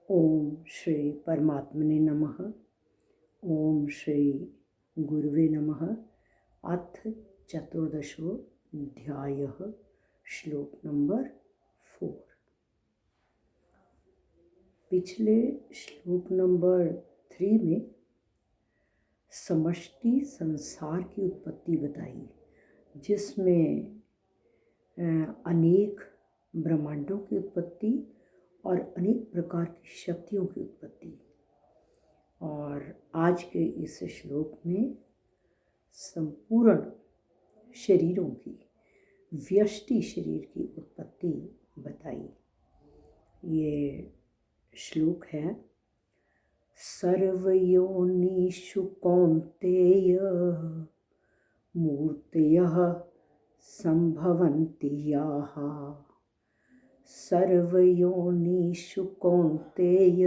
ओम श्री परमात्मने नमः। ओम श्री गुरुवे नमः। अथ चतुर्दशोऽध्यायः। श्लोक नंबर 4। पिछले श्लोक नंबर 3 में समष्टि संसार की उत्पत्ति बताई, जिसमें अनेक ब्रह्मांडों की उत्पत्ति और अनेक प्रकार की शक्तियों की उत्पत्ति। और आज के इस श्लोक में संपूर्ण शरीरों की, व्यष्टि शरीर की उत्पत्ति बताई। ये श्लोक है, सर्वयोनिषु कौन्तेय मूर्तयः संभवन्ति याः। सर्वयोनिषु कौन्तेय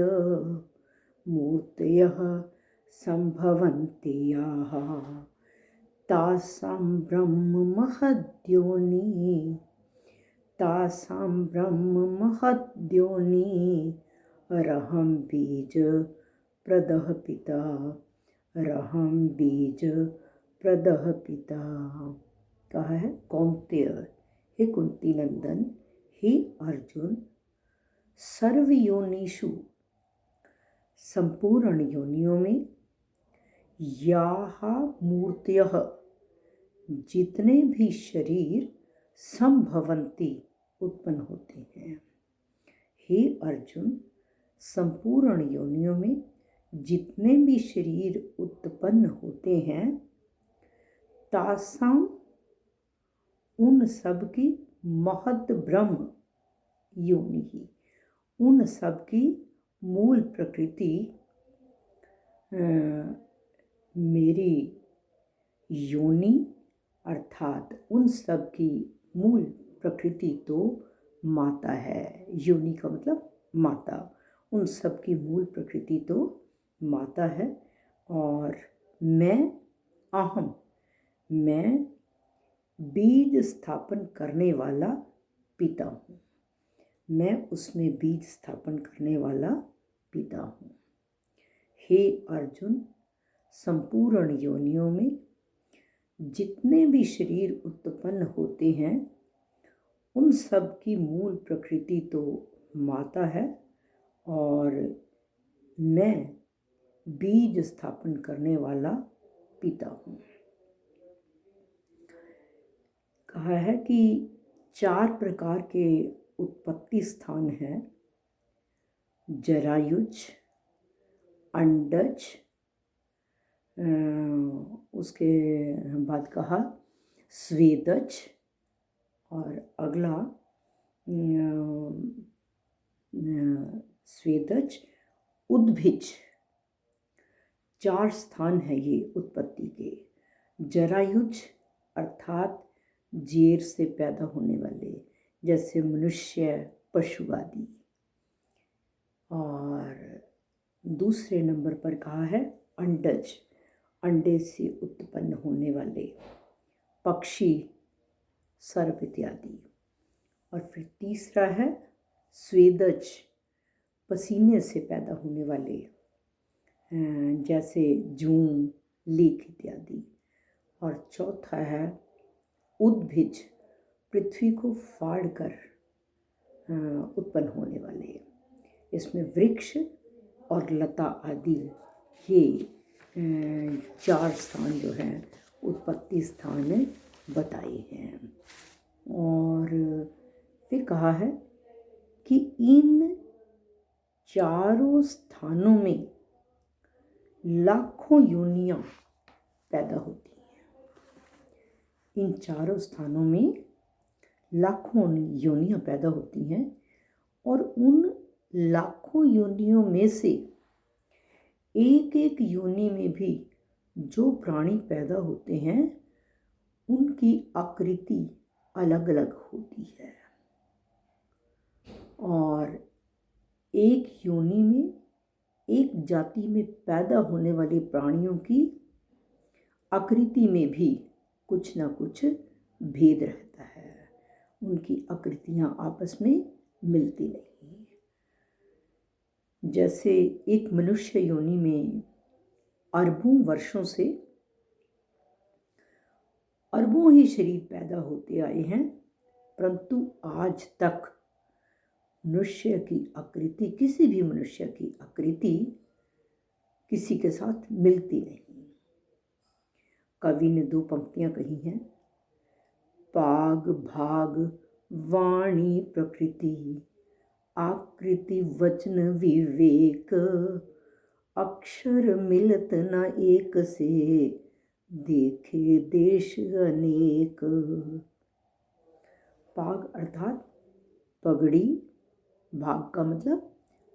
मूर्तयः संभवन्ति याः। तासां ब्रह्म महद्योनि अरहं बीज प्रदः पिता। अरहं बीज प्रदः पिता। कहा है कौन्तेय, हे कुंती नंदन, हे अर्जुन, सर्वयोनिषु संपूर्ण योनियों में, याः मूर्तयः जितने भी शरीर, संभवन्ति उत्पन्न होते हैं। हे अर्जुन, संपूर्ण योनियों में जितने भी शरीर उत्पन्न होते हैं, तासां उन सब की, महद ब्रह्म योनि ही उन सब की मूल प्रकृति मेरी योनि, अर्थात उन सब की मूल प्रकृति तो माता है। योनि का मतलब माता। उन सब की मूल प्रकृति तो माता है। और मैं अहम, मैं बीज स्थापन करने वाला पिता हूँ। मैं उसमें बीज स्थापन करने वाला पिता हूँ। हे अर्जुन, संपूर्ण योनियों में जितने भी शरीर उत्पन्न होते हैं, उन सब की मूल प्रकृति तो माता है और मैं बीज स्थापन करने वाला पिता हूँ। कहा है कि 4 प्रकार के उत्पत्ति स्थान हैं। जरायुज, अंडज, उसके बाद कहा स्वेदज, और अगला स्वेदज, उद्भिज। 4 स्थान है ये उत्पत्ति के। जरायुज अर्थात जेर से पैदा होने वाले, जैसे मनुष्य, पशु आदि। और दूसरे नंबर पर कहा है अंडज, अंडे से उत्पन्न होने वाले पक्षी, सर्प इत्यादि। और फिर तीसरा है स्वेदज, पसीने से पैदा होने वाले, जैसे जूं, लीख इत्यादि। और चौथा है उद्भिज, पृथ्वी को फाड़कर उत्पन्न होने वाले। इसमें वृक्ष और लता आदि, ये 4 स्थान जो हैं उत्पत्ति स्थान बताए हैं। और फिर कहा है कि इन 4 स्थानों में लाखों योनियां पैदा होती हैं। इन 4 स्थानों में लाखों योनियां पैदा होती हैं और उन लाखों योनियों में से एक एक योनि में भी जो प्राणी पैदा होते हैं, उनकी आकृति अलग अलग होती है। और एक योनि में, एक जाति में पैदा होने वाले प्राणियों की आकृति में भी कुछ ना कुछ भेद रहता है। उनकी आकृतियां आपस में मिलती नहीं। जैसे एक मनुष्य योनि में अरबों वर्षों से अरबों ही शरीर पैदा होते आए हैं, परंतु आज तक मनुष्य की आकृति, किसी भी मनुष्य की आकृति किसी के साथ मिलती नहीं। कवि ने 2 पंक्तियां कही हैं, पाग भाग वाणी प्रकृति, आकृति वचन विवेक, अक्षर मिलत न एक से, देखे देश अनेक। पाग अर्थात पगड़ी, भाग का मतलब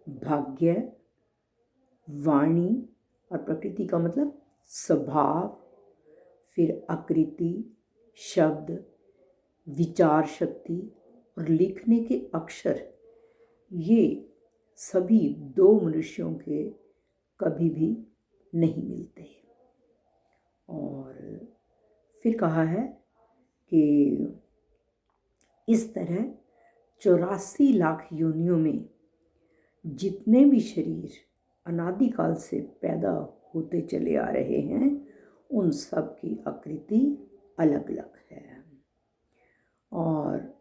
भाग्य, वाणी और प्रकृति का मतलब स्वभाव, फिर आकृति, शब्द, विचार शक्ति और लिखने के अक्षर, ये सभी 2 मनुष्यों के कभी भी नहीं मिलते। और फिर कहा है कि इस तरह 84 लाख योनियों में जितने भी शरीर अनादिकाल से पैदा होते चले आ रहे हैं, उन सब की आकृति अलग अलग है। और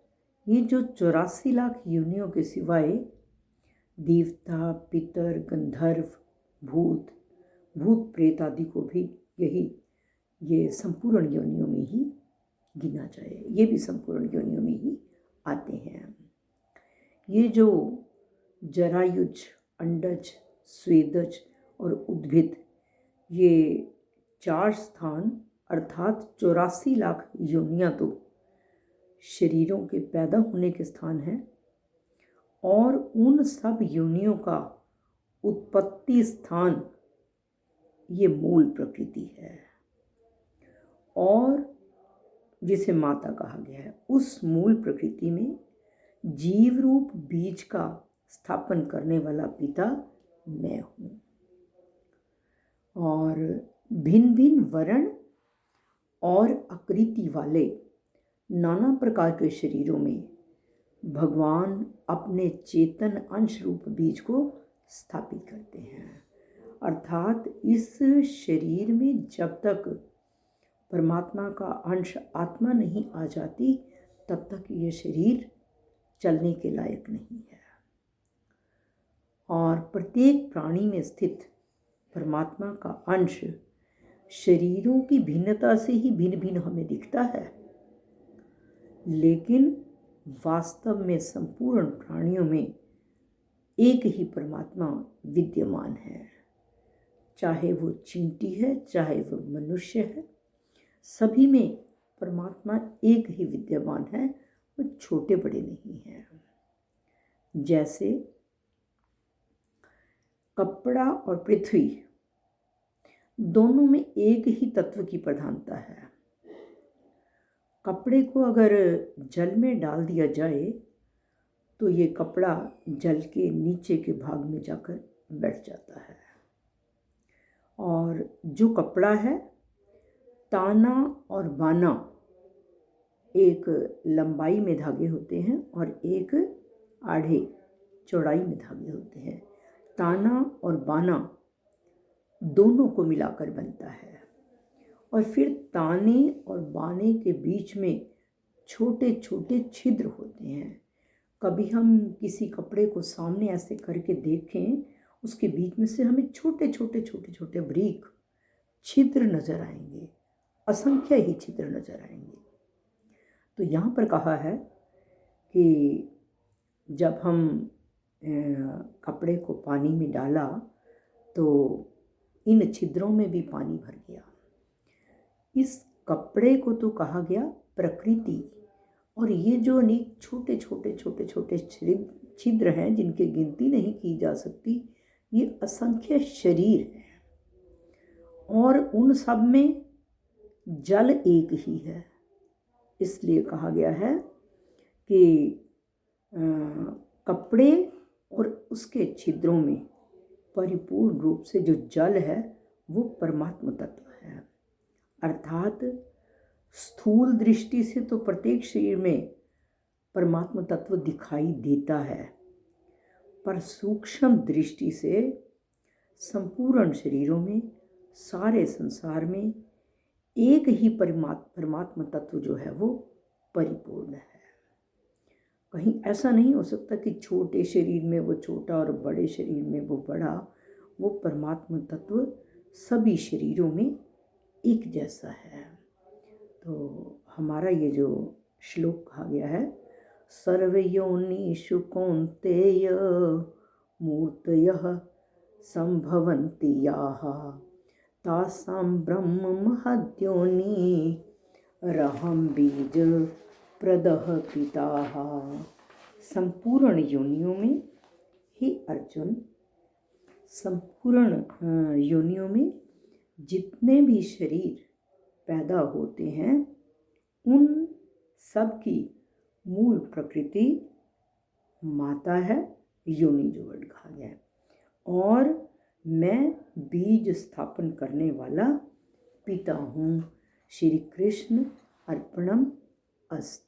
ये जो 84 लाख योनियों के सिवाय देवता, पितर, गंधर्व, भूत प्रेत आदि को भी ये संपूर्ण योनियों में ही गिना जाए, ये भी संपूर्ण योनियों में ही आते हैं। ये जो जरायुज, अंडज, स्वेदज और उद्भिद, ये 4 स्थान अर्थात 84 लाख योनियां तो शरीरों के पैदा होने के स्थान हैं, और उन सब योनियों का उत्पत्ति स्थान ये मूल प्रकृति है, और जिसे माता कहा गया है, उस मूल प्रकृति में जीव रूप बीज का स्थापन करने वाला पिता मैं हूँ। और भिन्न भिन्न वर्ण और आकृति वाले नाना प्रकार के शरीरों में भगवान अपने चेतन अंश रूप बीज को स्थापित करते हैं। अर्थात इस शरीर में जब तक परमात्मा का अंश आत्मा नहीं आ जाती, तब तक ये शरीर चलने के लायक नहीं है। और प्रत्येक प्राणी में स्थित परमात्मा का अंश शरीरों की भिन्नता से ही भिन्न भिन्न हमें दिखता है, लेकिन वास्तव में संपूर्ण प्राणियों में एक ही परमात्मा विद्यमान है। चाहे वो चींटी है, चाहे वो मनुष्य है, सभी में परमात्मा एक ही विद्यमान है, वो छोटे बड़े नहीं हैं। जैसे कपड़ा और पृथ्वी दोनों में एक ही तत्व की प्रधानता है। कपड़े को अगर जल में डाल दिया जाए तो ये कपड़ा जल के नीचे के भाग में जाकर बैठ जाता है, और जो कपड़ा है, ताना और बाना एक लंबाई में धागे होते हैं और एक आधे चौड़ाई में धागे होते हैं। ताना और बाना दोनों को मिलाकर बनता है, और फिर ताने और बाने के बीच में छोटे छोटे छिद्र होते हैं। कभी हम किसी कपड़े को सामने ऐसे करके देखें, उसके बीच में से हमें छोटे छोटे छोटे छोटे बारीक छिद्र नजर आएंगे, असंख्य ही छिद्र नजर आएंगे। तो यहाँ पर कहा है कि जब हम कपड़े को पानी में डाला तो इन छिद्रों में भी पानी भर गया। इस कपड़े को तो कहा गया प्रकृति, और ये जो अनेक छोटे छोटे छोटे छोटे छिद्र हैं जिनकी गिनती नहीं की जा सकती, ये असंख्य शरीर हैं, और उन सब में जल एक ही है। इसलिए कहा गया है कि कपड़े और उसके छिद्रों में परिपूर्ण रूप से जो जल है वो परमात्मा तत्व है। अर्थात स्थूल दृष्टि से तो प्रत्येक शरीर में परमात्मा तत्व दिखाई देता है, पर सूक्ष्म दृष्टि से संपूर्ण शरीरों में, सारे संसार में एक ही परमात्मा तत्व जो है वो परिपूर्ण है। कहीं ऐसा नहीं हो सकता कि छोटे शरीर में वो छोटा और बड़े शरीर में वो बड़ा। वो परमात्मा तत्व सभी शरीरों में एक जैसा है। तो हमारा ये जो श्लोक कहा गया है, सर्वयोनिषु कौन्तेय मूर्तयः संभवन्ति याः तासां ब्रह्म महद्योनिरहं बीज प्रदः पिताः। संपूर्ण योनियों में, हे अर्जुन, संपूर्ण योनियों में जितने भी शरीर पैदा होते हैं उन सब की मूल प्रकृति माता है, योनि जो वर्ड कहा गया है, और मैं बीज स्थापन करने वाला पिता हूँ। श्री कृष्ण अर्पणम अस्तु।